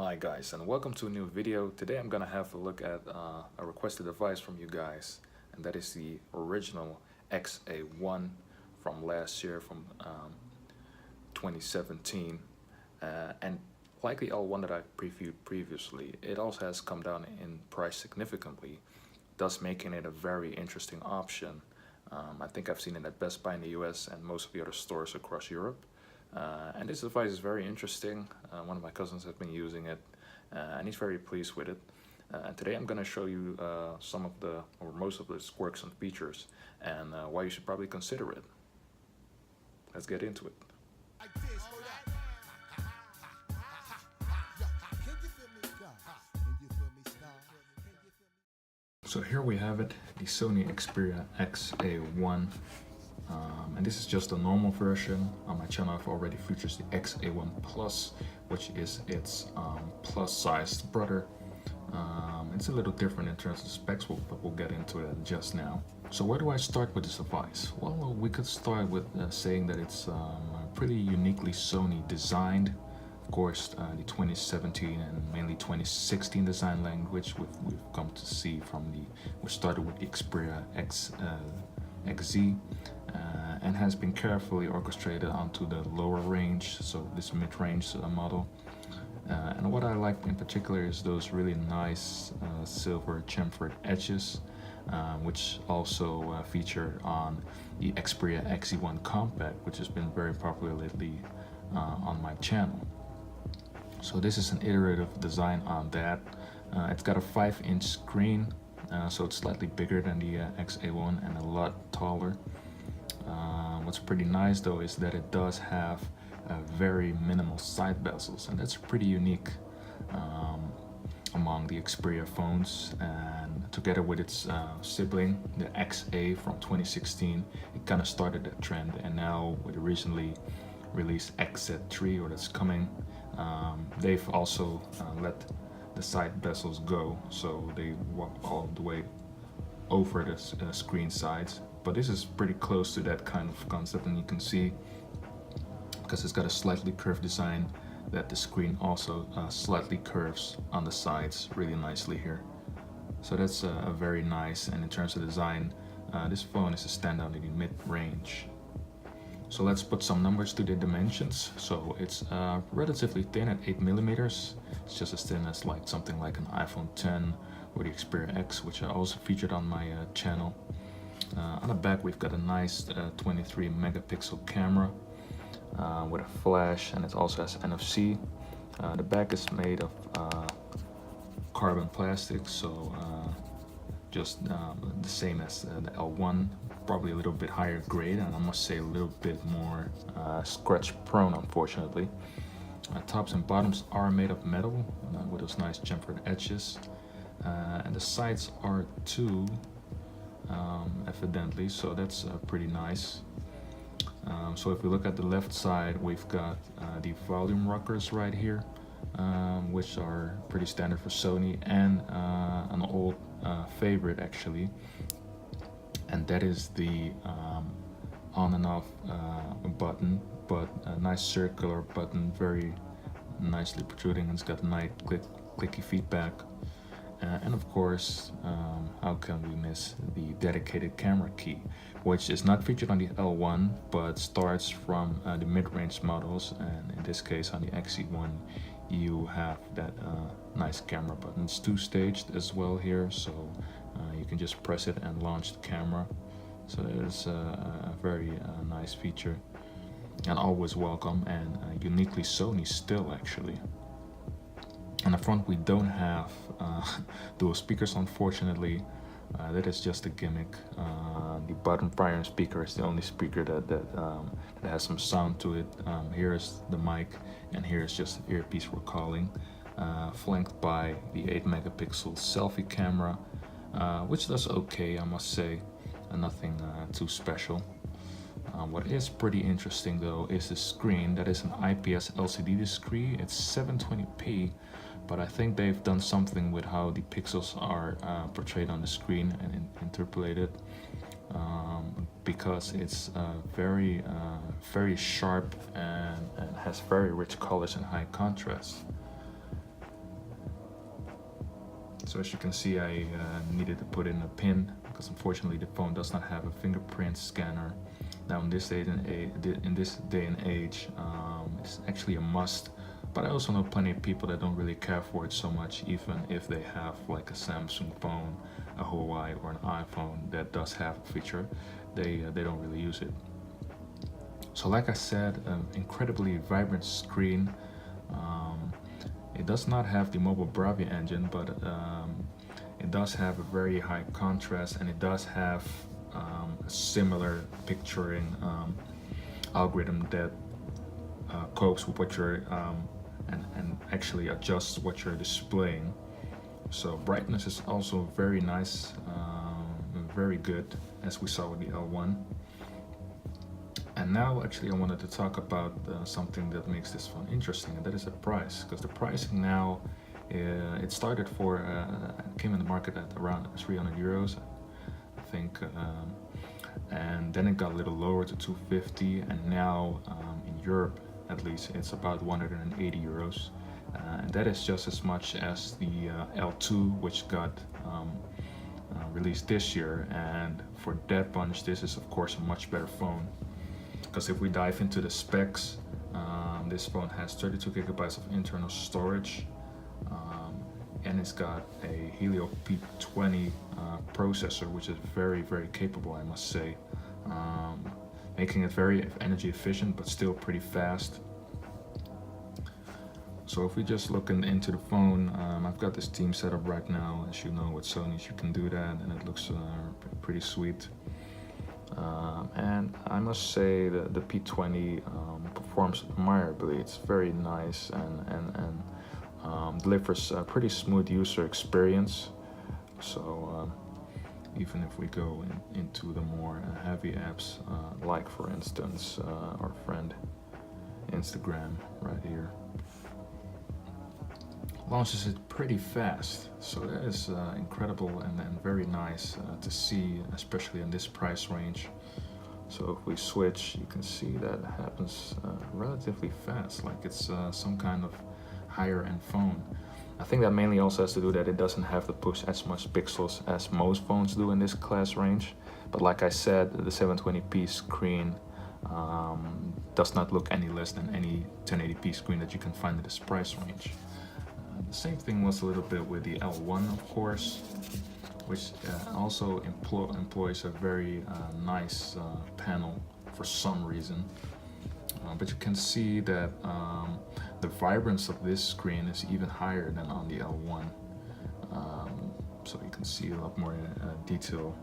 Hi guys, and welcome to a new video. Today I'm gonna have a look at a requested device from you guys, and that is the original XA1 from last year, from 2017, and like the L1 that I previewed previously, it also has come down in price significantly, thus making it a very interesting option. I think I've seen it at Best Buy in the US and most of the other stores across Europe. And this device is very interesting. One of my cousins has been using it and he's very pleased with it. And today I'm going to show you some of the, or most of its quirks and features, and why you should probably consider it. Let's get into it. So here we have it, the Sony Xperia XA1. And this is just a normal version. On my channel I've already featured the XA1 Plus, which is its plus-sized brother. It's a little different in terms of specs, but we'll get into it just now. So where do I start with this device? Well, we could start with saying that it's pretty uniquely Sony designed. Of course, the 2017 and mainly 2016 design language we've come to see from we started with the Xperia XZ, and has been carefully orchestrated onto the lower range, so this mid-range model. And what I like in particular is those really nice silver chamfered edges, which also feature on the Xperia XA1 Compact, which has been very popular lately on my channel. So this is an iterative design on that. It's got a 5-inch screen, so it's slightly bigger than the XA1 and a lot taller. What's pretty nice though is that it does have very minimal side bezels, and that's pretty unique among the Xperia phones. And together with its sibling, the XA from 2016, it kind of started that trend. And now with the recently released XZ3, or that's coming, they've also let the side bezels go, so they walk all the way over the screen sides. But this is pretty close to that kind of concept, and you can see, because it's got a slightly curved design, that the screen also slightly curves on the sides really nicely here. So that's a very nice, and in terms of design, this phone is a standout in the mid-range. So let's put some numbers to the dimensions. So it's relatively thin at 8mm. It's just as thin as like something like an iPhone 10 or the Xperia X, which I also featured on my channel. On the back we've got a nice 23 megapixel camera with a flash, and it also has NFC. The back is made of carbon plastic, so just the same as the L1, probably a little bit higher grade, and I must say a little bit more scratch prone, unfortunately. Tops and bottoms are made of metal with those nice chamfered edges, and the sides are too, evidently, so that's pretty nice. So if we look at the left side, we've got the volume rockers right here, which are pretty standard for Sony, and an old favorite actually, and that is the on and off button, but a nice circular button, very nicely protruding, and it's got nice clicky feedback. And of course, how can we miss the dedicated camera key, which is not featured on the L1 but starts from the mid-range models, and in this case on the XA1 you have that nice camera button. It's two-staged as well here, so you can just press it and launch the camera. So that is a very nice feature, and always welcome, and uniquely Sony still actually. On the front we don't have dual speakers, unfortunately. That is just a gimmick. The bottom primary speaker is the only speaker that has some sound to it. Here is the mic, and here is just the earpiece we're calling, flanked by the 8 megapixel selfie camera, which does okay, I must say, and nothing too special. What is pretty interesting though is the screen. That is an IPS LCD display. It's 720p, but I think they've done something with how the pixels are portrayed on the screen and interpolated, because it's very sharp and has very rich colors and high contrast. So as you can see, I needed to put in a pin because unfortunately the phone does not have a fingerprint scanner. Now in this day and age, it's actually a must. But I also know plenty of people that don't really care for it so much, even if they have like a Samsung phone, a Huawei, or an iPhone that does have a feature. They don't really use it. So like I said, incredibly vibrant screen. It does not have the mobile Bravia engine, but it does have a very high contrast, and it does have a similar picturing algorithm that copes with what you're and actually adjusts what you're displaying. So brightness is also very nice, very good, as we saw with the L1. And now actually I wanted to talk about something that makes this phone interesting, and that is the price. Because the pricing now, it started for, came in the market at around 300 euros, I think, and then it got a little lower to 250, and now in Europe at least it's about 180 euros. And that is just as much as the L2, which got released this year. And for that bunch, this is of course a much better phone. Because if we dive into the specs, this phone has 32 gigabytes of internal storage, and it's got a Helio P20 processor, which is very, very capable, I must say, making it very energy efficient, but still pretty fast. So if we just look into the phone, I've got this theme set up right now. As you know, with Sony, you can do that, and it looks pretty sweet. And I must say that the P20 performs admirably. It's very nice and delivers a pretty smooth user experience. So even if we go into the more heavy apps, like for instance our friend Instagram right here, launches it pretty fast. So that is incredible and very nice to see, especially in this price range. So if we switch, you can see that it happens relatively fast, like it's some kind of higher end phone. I think that mainly also has to do that it doesn't have to push as much pixels as most phones do in this class range. But like I said, the 720p screen does not look any less than any 1080p screen that you can find in this price range. The same thing was a little bit with the L1, of course, which also employs a very nice panel for some reason. But you can see that the vibrance of this screen is even higher than on the L1. So you can see a lot more detail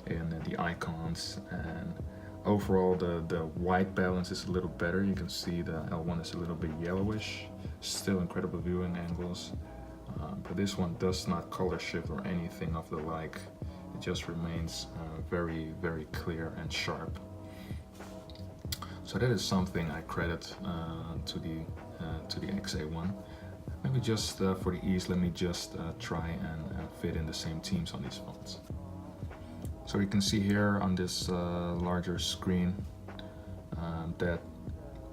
in the icons, and overall the white balance is a little better. You can see the L1 is a little bit yellowish, still incredible viewing angles, but this one does not color shift or anything of the like. It just remains very, very clear and sharp. So that is something I credit to the XA1. Maybe just for the ease, let me just try and fit in the same themes on these phones. So you can see here on this larger screen that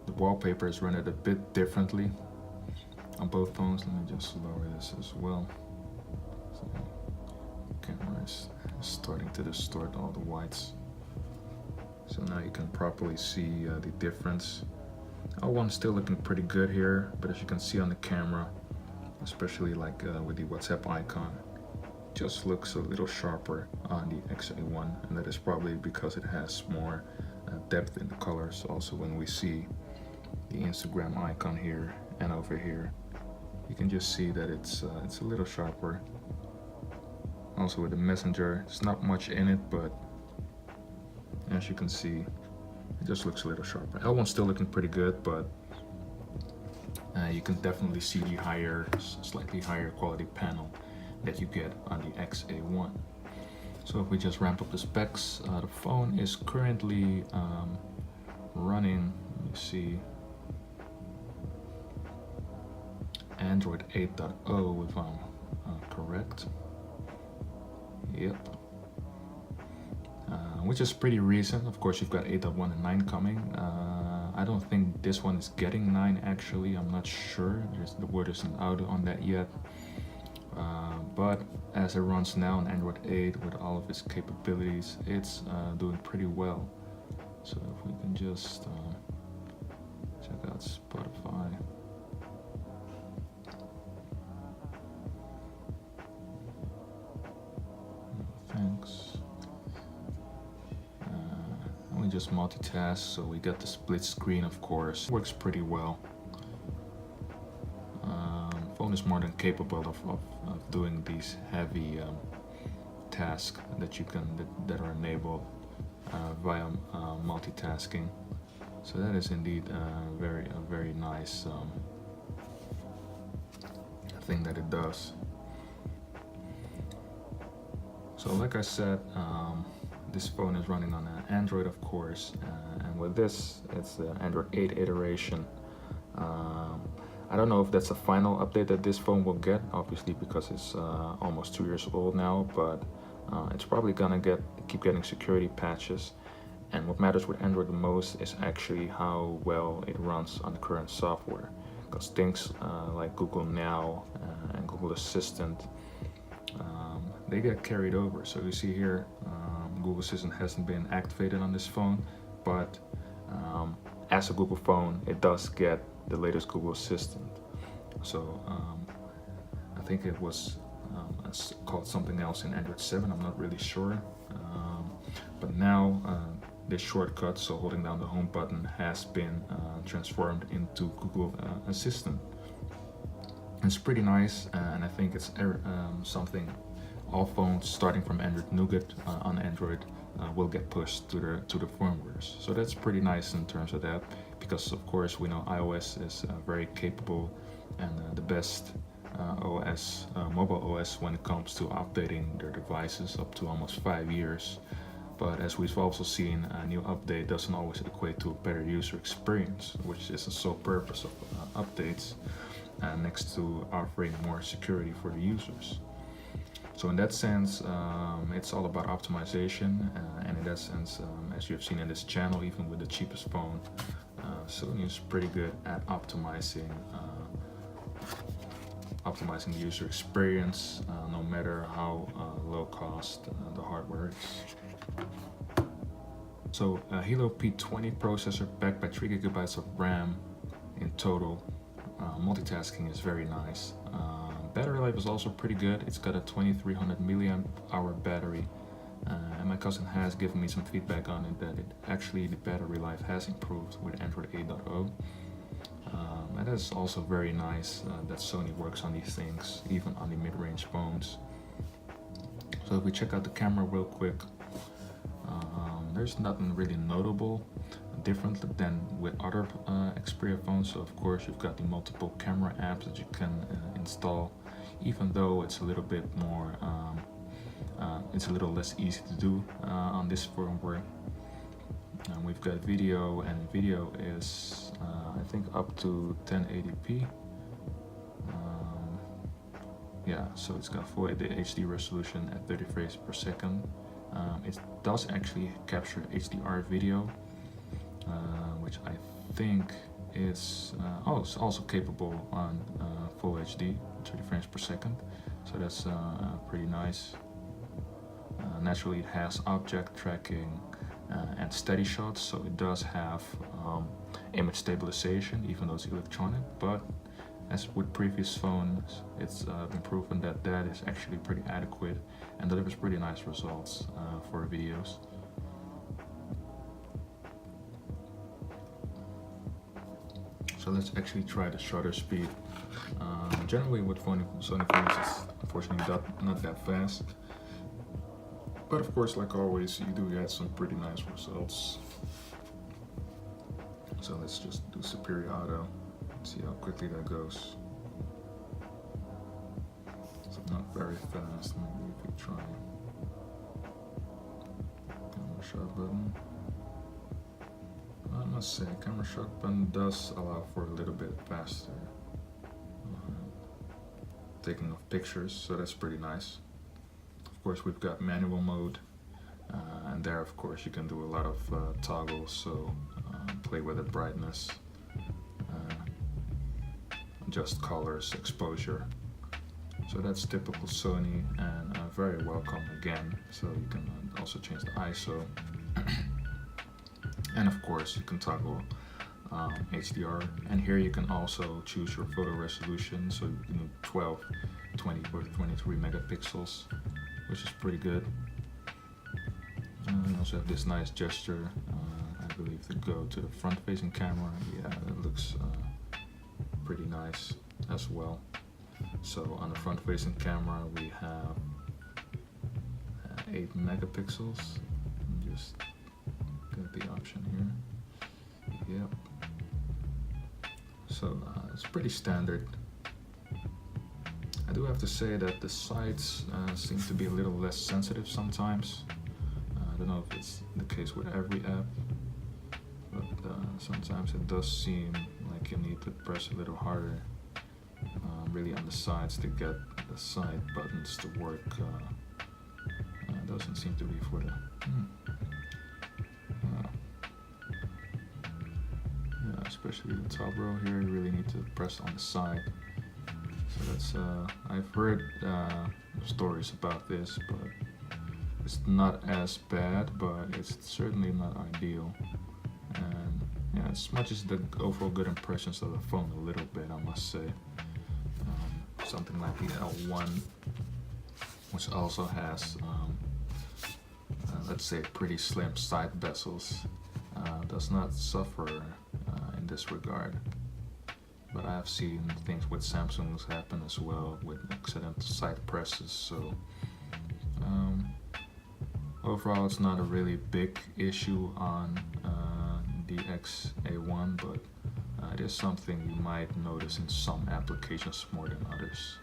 the wallpaper is rendered a bit differently on both phones. Let me just lower this as well. So the camera is starting to distort all the whites. So now you can properly see the difference. L1's still looking pretty good here, but as you can see on the camera, especially like with the WhatsApp icon, it just looks a little sharper on the XA1, and that is probably because it has more depth in the colors. Also, when we see the Instagram icon here and over here, you can just see that it's a little sharper. Also with the Messenger, there's not much in it, but as you can see, it just looks a little sharper. L1's still looking pretty good, but you can definitely see the slightly higher quality panel that you get on the XA1. So if we just ramp up the specs, the phone is currently running, let me see, Android 8.0 if I'm correct. Yep. Which is pretty recent. Of course, you've got 8.1 and 9 coming. I don't think this one is getting 9 actually. I'm not sure. The word isn't out on that yet. But as it runs now on Android 8 with all of its capabilities, it's doing pretty well. So if we can just check out Spotify. Thanks. We just multitask, so we got the split screen, of course. Works pretty well. Phone is more than capable of doing these heavy tasks that are enabled via multitasking. So that is indeed a very nice thing that it does. So like I said, this phone is running on Android, of course, and with this, it's the Android 8 iteration. I don't know if that's a final update that this phone will get, obviously, because it's almost 2 years old now, but it's probably gonna keep getting security patches. And what matters with Android the most is actually how well it runs on the current software, because things like Google Now and Google Assistant, they get carried over. So you see here, Google Assistant hasn't been activated on this phone, but as a Google phone, it does get the latest Google Assistant. So I think it was called something else in Android 7, I'm not really sure. But now this shortcut, so holding down the home button, has been transformed into Google Assistant. It's pretty nice, and I think it's something all phones starting from Android Nougat on Android will get pushed to the firmwares. So that's pretty nice in terms of that, because of course we know iOS is very capable and the best OS, mobile OS, when it comes to updating their devices up to almost 5 years. But as we've also seen, a new update doesn't always equate to a better user experience, which is the sole purpose of updates, next to offering more security for the users. So in that sense, it's all about optimization, and in that sense, as you have seen in this channel, even with the cheapest phone, Sony is pretty good at optimizing the user experience, no matter how low cost the hardware is. So Helio P20 processor backed by 3 GB of RAM in total. Multitasking is very nice. Battery life is also pretty good. It's got a 2300 milliamp hour battery, and my cousin has given me some feedback on it that the battery life has improved with Android 8.0. That is also very nice that Sony works on these things, even on the mid-range phones. So if we check out the camera real quick, there's nothing really notable different than with other Xperia phones. So of course you've got the multiple camera apps that you can install, even though it's a little bit more, it's a little less easy to do on this firmware. We've got video, and video is I think up to 1080p. Yeah, so it's got full HD resolution at 30 frames per second. It does actually capture HDR video, which I think is it's also capable on full HD, 30 frames per second. So that's pretty nice. Naturally, it has object tracking and steady shots, so it does have image stabilization, even though it's electronic. But as with previous phones, it's been proven that that is actually pretty adequate and delivers pretty nice results for videos. So let's actually try the shutter speed. Generally with Sony phones, it's unfortunately not that fast. But of course, like always, you do get some pretty nice results. So let's just do Xperia Auto, see how quickly that goes. So not very fast, maybe if we try camera shot button. I must say, camera shot button does allow for a little bit faster taking of pictures, so that's pretty nice. Of course, we've got manual mode, and there, of course, you can do a lot of toggles, so play with the brightness, adjust colors, exposure, So that's typical Sony, and very welcome again. So you can also change the ISO. And of course you can toggle HDR, and here you can also choose your photo resolution, so you can do 12, 20 or 23 megapixels, which is pretty good. You also have this nice gesture, I believe, to go to the front facing camera. Yeah, that looks pretty nice as well. So on the front facing camera we have 8 megapixels. Just get the option here. Yep. So it's pretty standard. I do have to say that the sides seem to be a little less sensitive sometimes. I don't know if it's the case with every app, but sometimes it does seem like you need to press a little harder really on the sides to get the side buttons to work. Doesn't seem to be for the yeah, especially the top row here, you really need to press on the side. So that's I've heard stories about this, but it's not as bad, but it's certainly not ideal. And yeah, as much as the overall good impressions of the phone a little bit, I must say. Something like the L1, which also has let's say pretty slim side bezels, does not suffer in this regard. But I have seen things with Samsung's happen as well, with accidental side presses. So overall, it's not a really big issue on the XA1, but it is something you might notice in some applications more than others.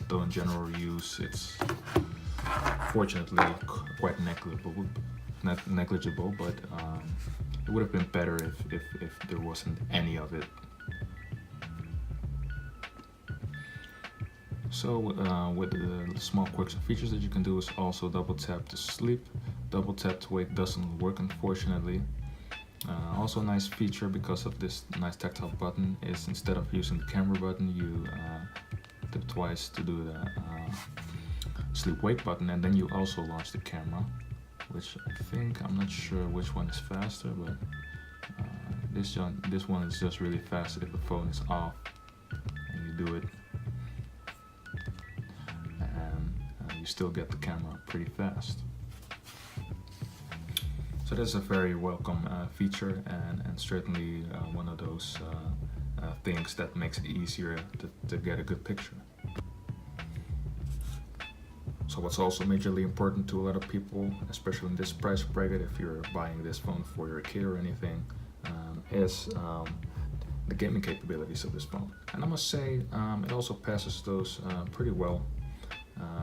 Though in general use, it's fortunately quite negligible, but it would have been better if there wasn't any of it. So with the small quirks and features that you can do is also double tap to sleep. Double tap to wake doesn't work, unfortunately. Also a nice feature because of this nice tactile button is instead of using the camera button, you tap twice to do the sleep wake button, and then you also launch the camera, which I think, I'm not sure which one is faster, but this one is just really fast if the phone is off and you do it, and you still get the camera pretty fast. So that's a very welcome feature, and certainly one of those things that makes it easier to get a good picture. So what's also majorly important to a lot of people, especially in this price bracket, if you're buying this phone for your kid or anything, is the gaming capabilities of this phone. And I must say, it also passes those pretty well.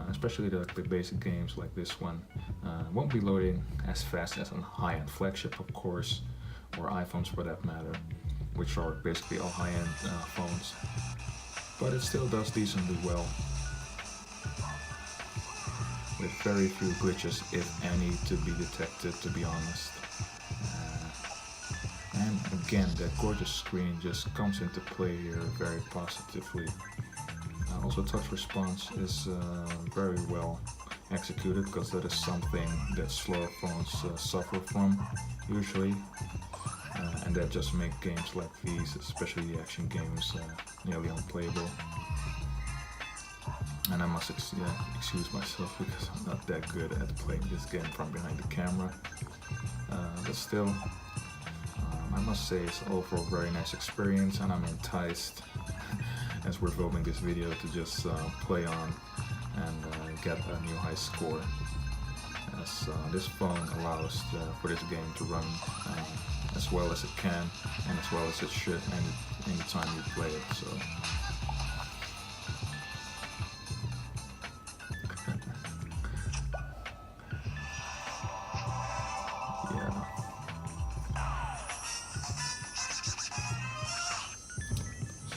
Especially the basic games like this one won't be loading as fast as on high-end flagship, of course, or iPhones for that matter, which are basically all high-end phones, but it still does decently well with very few glitches, if any, to be detected, to be honest. And again, that gorgeous screen just comes into play here very positively. Also, touch response is very well executed, because that is something that slower phones suffer from usually, and that just make games like these, especially the action games, nearly unplayable. And I must excuse myself because I'm not that good at playing this game from behind the camera, but still, I must say it's overall a very nice experience, and I'm enticed as we're filming this video to just play on and get a new high score, as this phone allows for this game to run as well as it can and as well as it should anytime you play it. So yeah.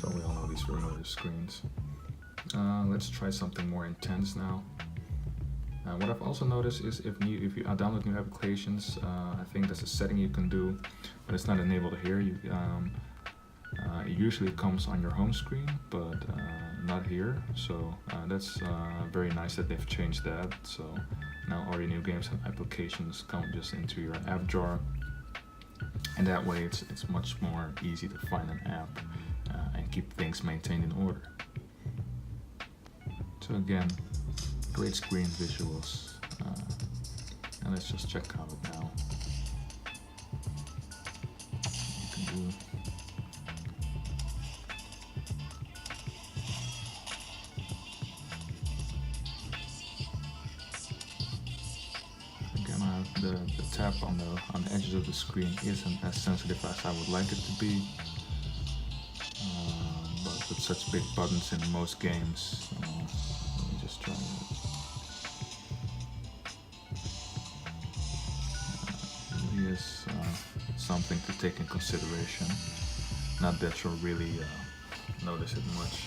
So we all know these familiar screens. Let's try something more intense now. What I've also noticed is if you download new applications, I think that's a setting you can do, but it's not enabled here. It usually comes on your home screen, but not here, so that's very nice that they've changed that. So now all your new games and applications come just into your app drawer, and that way it's much more easy to find an app and keep things maintained in order. So again, great screen visuals, and let's just check out it now. You can do the tap on the edges of the screen isn't as sensitive as I would like it to be, but with such big buttons in most games, let me just try it. It really is something to take in consideration. Not that you'll really notice it much.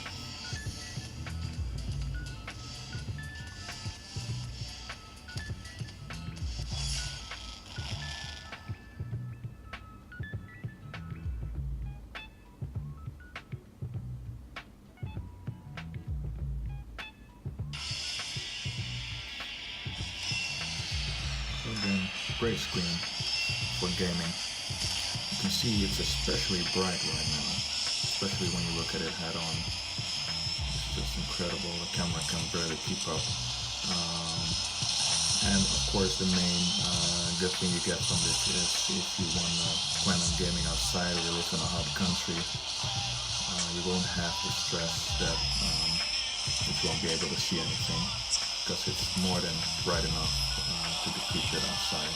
Again, great screen for gaming. You can see it's especially bright right now, especially when you look at it head on. It's just incredible. The camera can barely keep up. And of course, the main good thing you get from this is if you want to plan on gaming outside or you live in a hot country, you won't have the stress that you won't be able to see anything, because it's more than bright enough to be featured outside.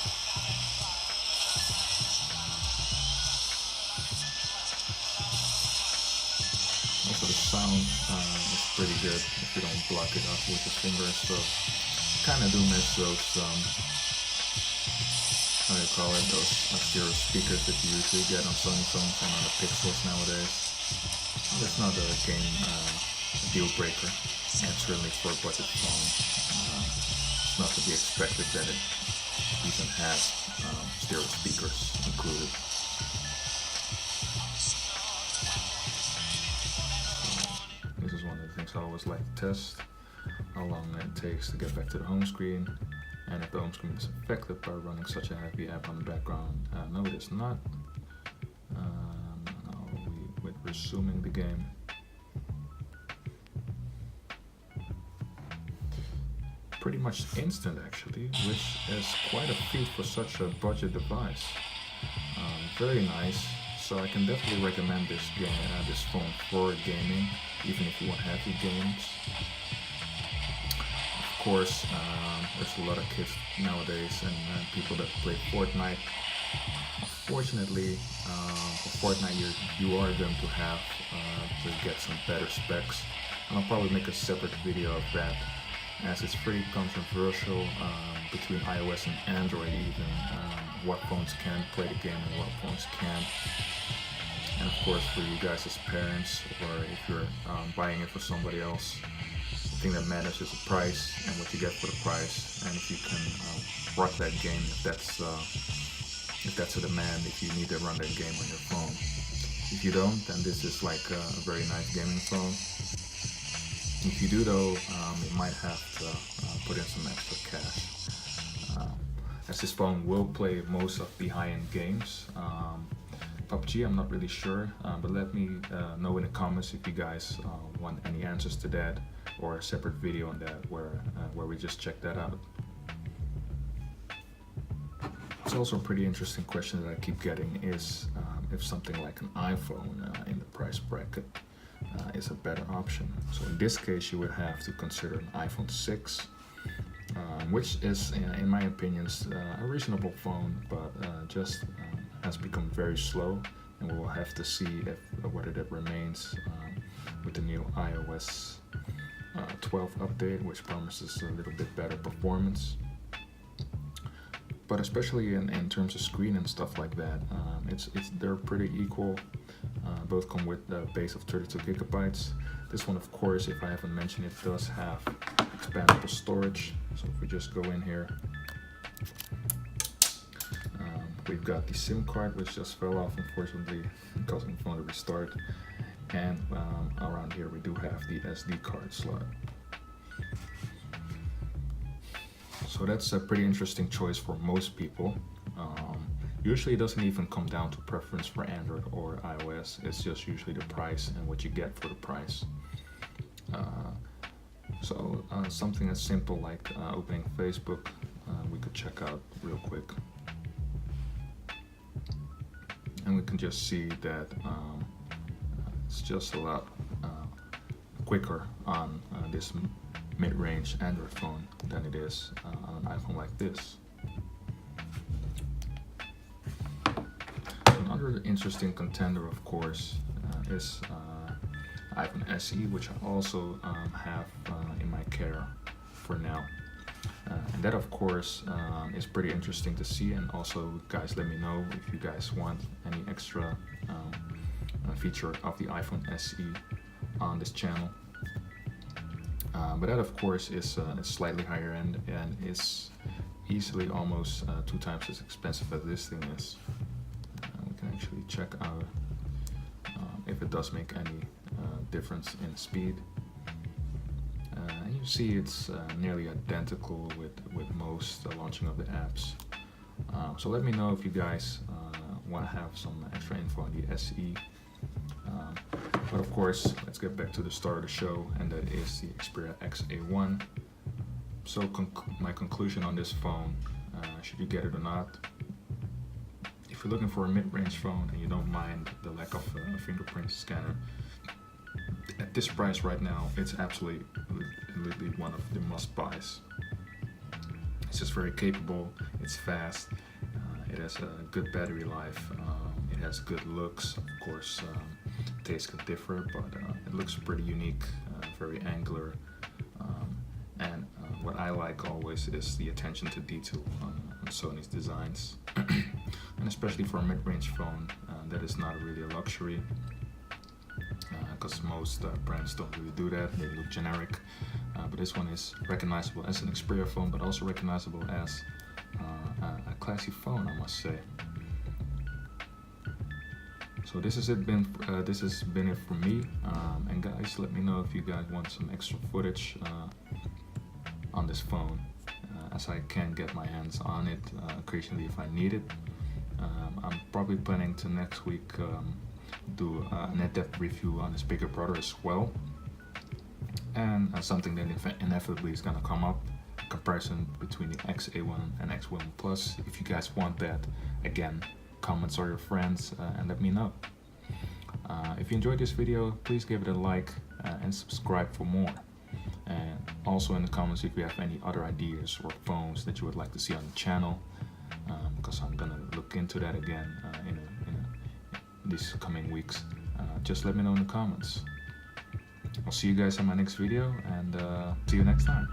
Also the sound is pretty good if you don't block it up with your fingers, so kind of do miss those, how do you call it, those stereo speakers that you usually get on Sony phones and on the Pixels nowadays. It's not a game deal breaker, and certainly for a budget phone. It's not to be expected that it even has stereo speakers included. So this is one of the things I always like to test, how long it takes to get back to the home screen, and if the home screen is affected by running such a heavy app on the background. No, it is not. With resuming the game. Pretty much instant actually, which is quite a feat for such a budget device. Very nice, so I can definitely recommend this phone for gaming, even if you want heavy games. Of course, there's a lot of kids nowadays and people that play Fortnite. Fortunately, for Fortnite you are going to have to get some better specs, and I'll probably make a separate video of that, as it's pretty controversial between iOS and Android even, what phones can play the game and what phones can't. And of course for you guys as parents, or if you're buying it for somebody else, the thing that matters is the price and what you get for the price, and if you can rock that game, if that's a demand, if you need to run that game on your phone. If you don't, then this is like a very nice gaming phone. If you do though, you might have to put in some extra cash, as this phone will play most of the high-end games. PUBG, I'm not really sure, but let me know in the comments if you guys want any answers to that, or a separate video on that where we just check that out. It's also a pretty interesting question that I keep getting is if something like an iPhone in the price bracket is a better option. So in this case you would have to consider an iPhone 6, which is in my opinion a reasonable phone, but just has become very slow, and we will have to see whether that remains with the new iOS 12 update, which promises a little bit better performance. But especially in terms of screen and stuff like that, they're pretty equal. Both come with a base of 32 gigabytes. This one, of course, if I haven't mentioned it, does have expandable storage. So if we just go in here, we've got the SIM card, which just fell off unfortunately, causing the phone to restart. and around here we do have the SD card slot. So that's a pretty interesting choice for most people. Usually it doesn't even come down to preference for Android or iOS. It's just usually the price and what you get for the price. So something as simple like opening Facebook, we could check out real quick. And we can just see that it's just a lot quicker on this mid-range Android phone than it is on an iPhone like this. Another interesting contender, of course, is iPhone SE, which I also have in my care for now. And that, of course, is pretty interesting to see. And also, guys, let me know if you guys want any extra feature of the iPhone SE on this channel. But that, of course, is slightly higher end and is easily almost 2 times as expensive as this thing is. We can actually check out if it does make any difference in speed. And you see it's nearly identical with most launching of the apps. So let me know if you guys want to have some extra info on the SE. But of course, let's get back to the start of the show, and that is the Xperia XA1. So my conclusion on this phone, should you get it or not? If you're looking for a mid-range phone and you don't mind the lack of a fingerprint scanner, at this price right now, it's absolutely one of the must-buys. It's just very capable, it's fast, it has a good battery life, it has good looks. Of course, taste could differ, but it looks pretty unique, very angular. And what I like always is the attention to detail on Sony's designs. And especially for a mid-range phone, that is not really a luxury, because most brands don't really do that. They look generic, but this one is recognizable as an Xperia phone, but also recognizable as a classy phone, I must say. So this has been it for me. And guys, let me know if you guys want some extra footage on this phone, as I can get my hands on it occasionally if I need it. I'm probably planning to next week do an in-depth review on this bigger brother as well, and something that inevitably is going to come up, comparison between the XA1 and X1 Plus. If you guys want that, again, comments or your friends, and let me know. If you enjoyed this video, please give it a like and subscribe for more. And also in the comments if you have any other ideas or phones that you would like to see on the channel, because I'm gonna look into that again in these coming weeks. Just let me know in the comments. I'll see you guys in my next video, and see you next time.